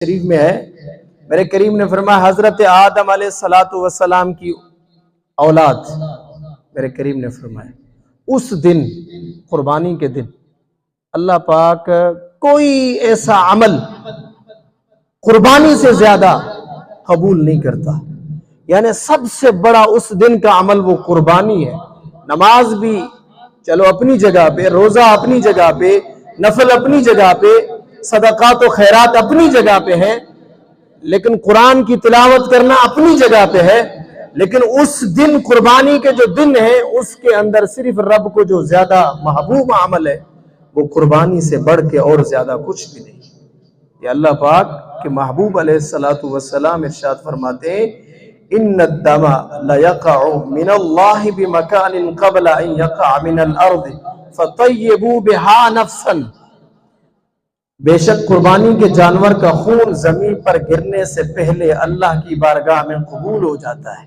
شریف میں ہے، میرے کریم نے فرمایا حضرت آدم علیہ السلام کی اولاد، میرے کریم نے فرمایا اس دن، قربانی کے دن، اللہ پاک کوئی ایسا عمل قربانی سے زیادہ قبول نہیں کرتا. یعنی سب سے بڑا اس دن کا عمل وہ قربانی ہے. نماز بھی چلو اپنی جگہ پہ، روزہ اپنی جگہ پہ، نفل اپنی جگہ پہ، صدقات و خیرات اپنی جگہ پہ ہے، لیکن قرآن کی تلاوت کرنا اپنی جگہ پہ ہے. لیکن اس دن، قربانی کے جو دن ہے، اس کے اندر صرف رب کو جو زیادہ محبوب عمل ہے وہ قربانی سے بڑھ کے اور زیادہ کچھ بھی نہیں. یہ اللہ پاک کے محبوب علیہ السلام ارشاد فرماتے ہیں ان الدم لیقع من اللہ بمکان قبل ان یقع من الارض فطیبوا بها نفسا. بے شک قربانی کے جانور کا خون زمین پر گرنے سے پہلے اللہ کی بارگاہ میں قبول ہو جاتا ہے.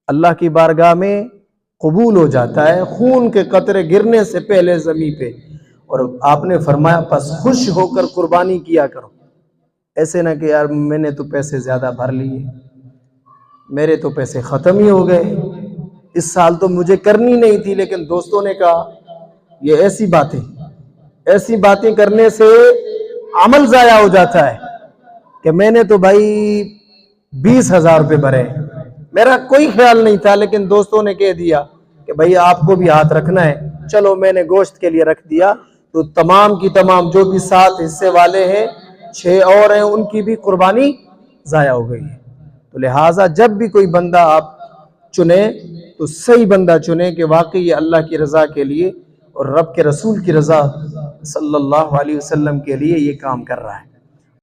اللہ کی بارگاہ میں قبول ہو جاتا ہے خون کے قطرے گرنے سے پہلے زمین پہ. اور آپ نے فرمایا پس خوش ہو کر قربانی کیا کرو. ایسے نہ کہ یار میں نے تو پیسے زیادہ بھر لیے، میرے تو پیسے ختم ہی ہو گئے، اس سال تو مجھے کرنی نہیں تھی لیکن دوستوں نے کہا. یہ ایسی باتیں کرنے سے عمل ضائع ہو جاتا ہے کہ میں نے تو بھائی 20,000 روپے بھرے، میرا کوئی خیال نہیں تھا لیکن دوستوں نے کہہ دیا کہ بھائی آپ کو بھی ہاتھ رکھنا ہے، چلو میں نے گوشت کے لیے رکھ دیا. تو تمام کی تمام جو بھی 7 حصے والے ہیں، 6 اور ہیں، ان کی بھی قربانی ضائع ہو گئی ہے. تو لہٰذا جب بھی کوئی بندہ آپ چنے تو صحیح بندہ چنے کہ واقعی یہ اللہ کی رضا کے لیے اور رب کے رسول کی رضا صلی اللہ علیہ وسلم کے لیے یہ کام کر رہا ہے.